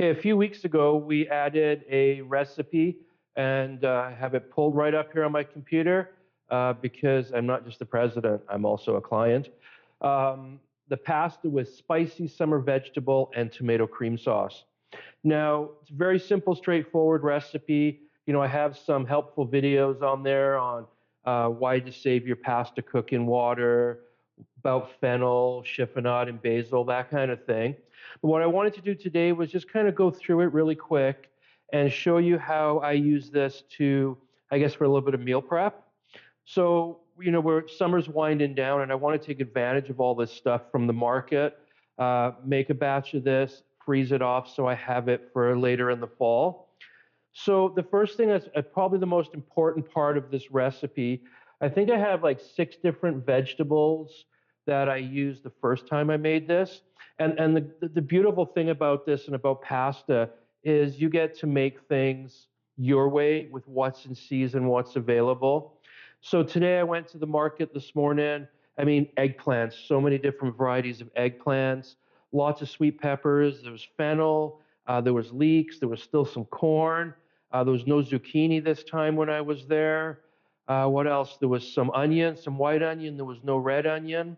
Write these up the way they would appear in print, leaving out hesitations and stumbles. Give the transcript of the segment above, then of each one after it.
Okay, a few weeks ago, we added a recipe and I have it pulled right up here on my computer because I'm not just the president, I'm also a client. The pasta with spicy summer vegetable and tomato cream sauce. Now, it's a very simple, straightforward recipe. I have some helpful videos on there on why to save your pasta cook in water, about fennel, chiffonade, and basil, that kind of thing. But what I wanted to do today was just kind of go through it really quick and show you how I use this to, I guess, for a little bit of meal prep. So, summer's winding down, and I want to take advantage of all this stuff from the market, make a batch of this, freeze it off so I have it for later in the fall. So the first thing that's probably the most important part of this recipe, I think I have like 6 different vegetables that I used the first time I made this. And the beautiful thing about this and about pasta is you get to make things your way with what's in season, what's available. So today I went to the market this morning. I mean, eggplants, so many different varieties of eggplants, lots of sweet peppers. There was fennel, there was leeks, there was still some corn. There was no zucchini this time when I was there. What else? There was some onion, some white onion. There was no red onion.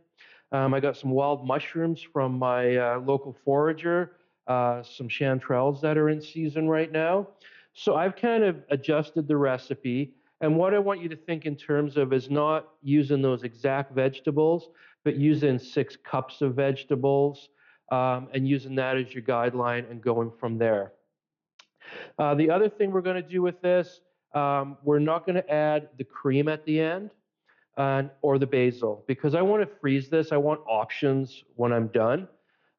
I got some wild mushrooms from my local forager, some chanterelles that are in season right now. So I've kind of adjusted the recipe. And what I want you to think in terms of is not using those exact vegetables, but using 6 cups of vegetables and using that as your guideline and going from there. The other thing we're going to do with this, we're not going to add the cream at the end or the basil because I want to freeze this. I want options when I'm done.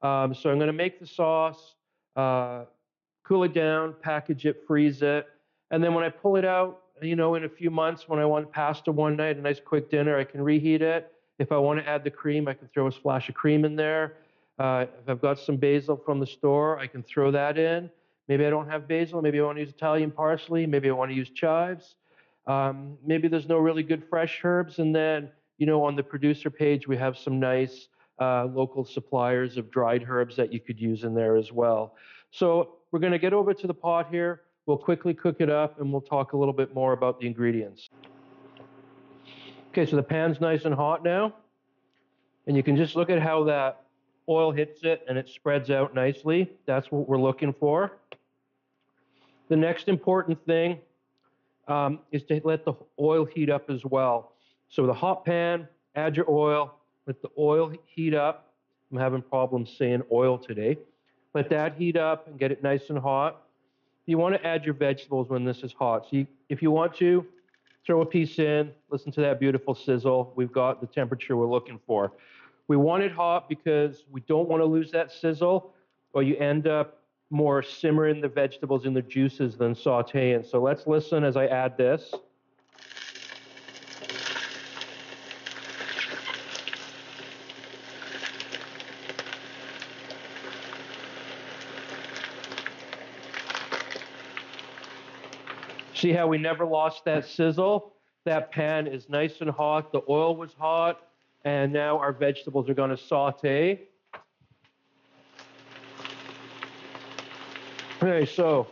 So I'm going to make the sauce, cool it down, package it, freeze it. And then when I pull it out, in a few months when I want pasta one night, a nice quick dinner, I can reheat it. If I want to add the cream, I can throw a splash of cream in there. If I've got some basil from the store, I can throw that in. Maybe I don't have basil. Maybe I want to use Italian parsley. Maybe I want to use chives. Maybe there's no really good fresh herbs. And then, on the producer page, we have some nice local suppliers of dried herbs that you could use in there as well. So we're going to get over to the pot here. We'll quickly cook it up and we'll talk a little bit more about the ingredients. Okay, so the pan's nice and hot now. And you can just look at how that oil hits it and it spreads out nicely. That's what we're looking for. The next important thing is to let the oil heat up as well. So the hot pan, add your oil, let the oil heat up. I'm having problems saying oil today. Let that heat up and get it nice and hot. You want to add your vegetables when this is hot. So if you want to, throw a piece in, listen to that beautiful sizzle. We've got the temperature we're looking for. We want it hot because we don't want to lose that sizzle, or you end up more simmering the vegetables in the juices than sauteing. So let's listen as I add this. See how we never lost that sizzle? That pan is nice and hot. The oil was hot. And now our vegetables are going to saute. Okay, so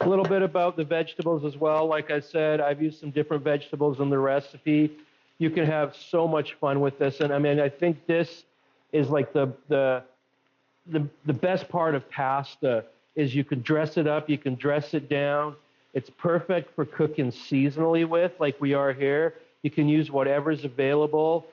a little bit about the vegetables as well. Like I said, I've used some different vegetables in the recipe. You can have so much fun with this. And I think this is like the best part of pasta is you can dress it up, you can dress it down. It's perfect for cooking seasonally with, like we are here. You can use whatever's available.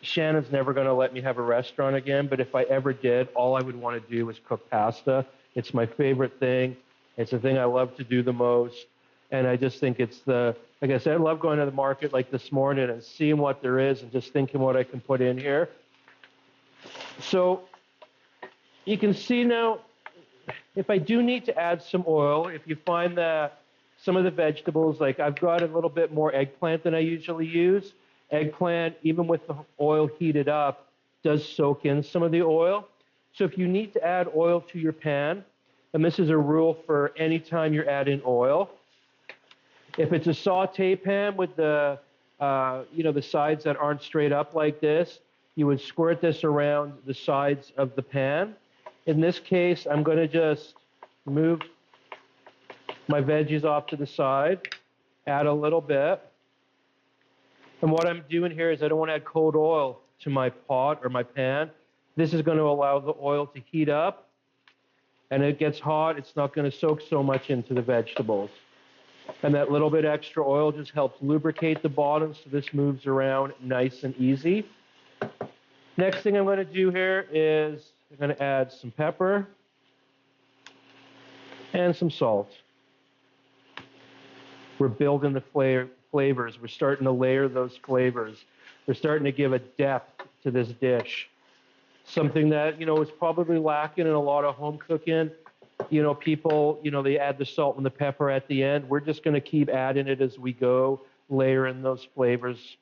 Shannon's never going to let me have a restaurant again, but if I ever did, all I would want to do is cook pasta. It's my favorite thing. It's the thing I love to do the most. And I just think like I said, I love going to the market like this morning and seeing what there is and just thinking what I can put in here. So you can see now, if I do need to add some oil, if you find that some of the vegetables, like I've got a little bit more eggplant than I usually use. Eggplant, even with the oil heated up, does soak in some of the oil. So if you need to add oil to your pan, and this is a rule for any time you're adding oil, if it's a saute pan with the the sides that aren't straight up like this. You would squirt this around the sides of the pan. In this case, I'm going to just move my veggies off to the side, add a little bit. And what I'm doing here is I don't want to add cold oil to my pot or my pan. This is going to allow the oil to heat up. And it gets hot, it's not going to soak so much into the vegetables. And that little bit extra oil just helps lubricate the bottom so this moves around nice and easy. Next thing I'm going to do here is I'm going to add some pepper and some salt. We're building the flavors. We're starting to layer those flavors. We're starting to give a depth to this dish. Something that, is probably lacking in a lot of home cooking. People, they add the salt and the pepper at the end. We're just going to keep adding it as we go, layering those flavors.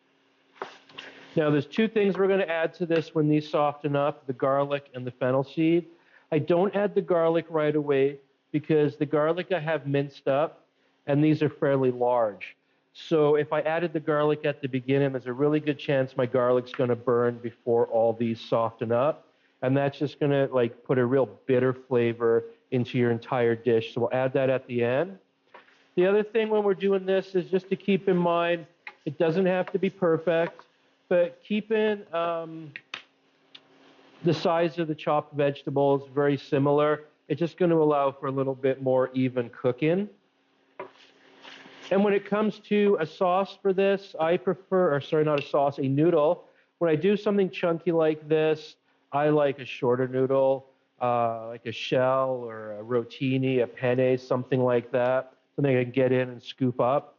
Now, there's two things we're going to add to this when these soften up, the garlic and the fennel seed. I don't add the garlic right away because the garlic I have minced up, and these are fairly large. So if I added the garlic at the beginning, there's a really good chance my garlic's going to burn before all these soften up. And that's just going to put a real bitter flavor into your entire dish. So we'll add that at the end. The other thing when we're doing this is just to keep in mind, it doesn't have to be perfect, but keeping the size of the chopped vegetables very similar. It's just going to allow for a little bit more even cooking. And when it comes to a sauce for this, I prefer, not a sauce, a noodle. When I do something chunky like this, I like a shorter noodle, like a shell or a rotini, a penne, something like that, something I can get in and scoop up.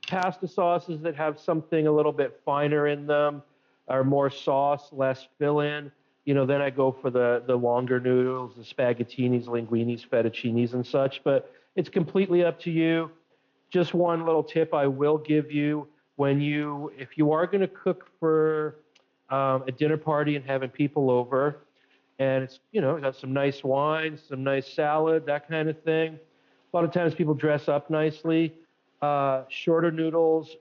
Pasta sauces that have something a little bit finer in them are more sauce, less fill-in. Then I go for the longer noodles, the spaghettinis, linguinis, fettuccinis, and such. But it's completely up to you. Just one little tip I will give you: if you are going to cook for a dinner party and having people over, and it's got some nice wine, some nice salad, that kind of thing. A lot of times people dress up nicely. Shorter noodles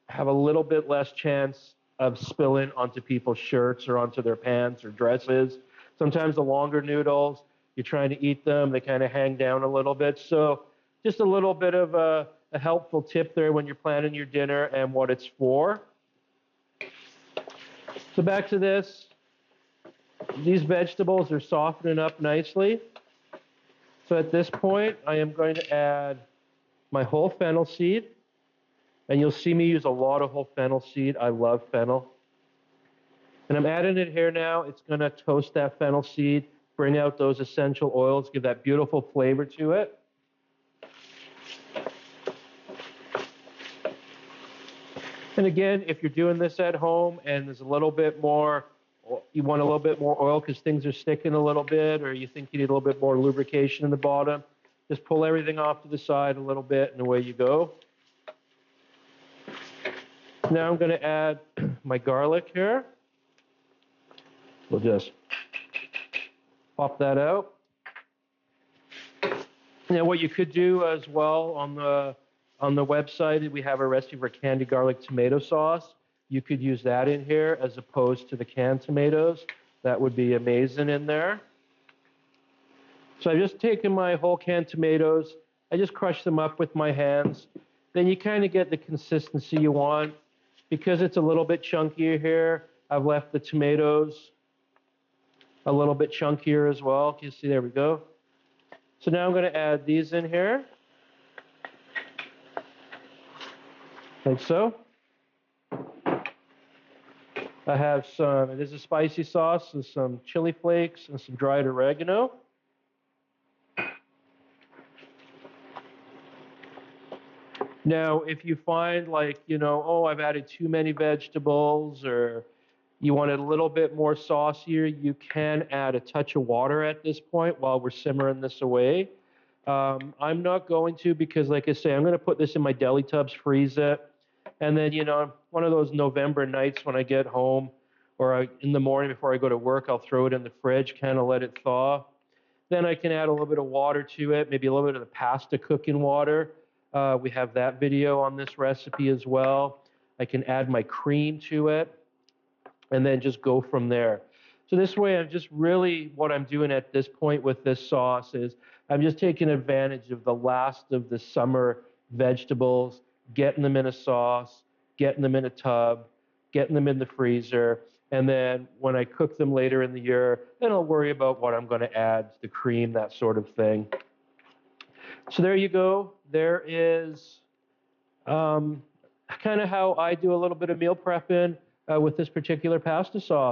have a little bit less chance of spilling onto people's shirts or onto their pants or dresses. Sometimes the longer noodles, you're trying to eat them, they kind of hang down a little bit. So just a little bit of a helpful tip there when you're planning your dinner and what it's for. So back to this. These vegetables are softening up nicely. So at this point, I am going to add my whole fennel seed. And you'll see me use a lot of whole fennel seed. I love fennel. And I'm adding it here now. It's going to toast that fennel seed, bring out those essential oils, give that beautiful flavor to it. And again, if you're doing this at home and there's a little bit more, you want a little bit more oil because things are sticking a little bit, or you think you need a little bit more lubrication in the bottom, just pull everything off to the side a little bit and away you go. Now I'm going to add my garlic here. We'll just pop that out. Now what you could do as well on the website, we have a recipe for candied garlic tomato sauce. You could use that in here as opposed to the canned tomatoes. That would be amazing in there. So I've just taken my whole canned tomatoes. I just crush them up with my hands. Then you kind of get the consistency you want. Because it's a little bit chunkier here, I've left the tomatoes a little bit chunkier as well. You see, there we go. So now I'm going to add these in here, like so. I have it is a spicy sauce with some chili flakes and some dried oregano. Now, if you find I've added too many vegetables, or you want it a little bit more saucier, you can add a touch of water at this point while we're simmering this away. I'm not going to because, like I say, I'm going to put this in my deli tubs, freeze it. And then, one of those November nights when I get home or in the morning before I go to work, I'll throw it in the fridge, kind of let it thaw. Then I can add a little bit of water to it, maybe a little bit of the pasta cooking water. We have that video on this recipe as well. I can add my cream to it and then just go from there. So this way, I'm just really, what I'm doing at this point with this sauce is I'm just taking advantage of the last of the summer vegetables, getting them in a sauce, getting them in a tub, getting them in the freezer, and then when I cook them later in the year, then I'll worry about what I'm going to add, the cream, that sort of thing. So there you go. There is kind of how I do a little bit of meal prepping with this particular pasta sauce.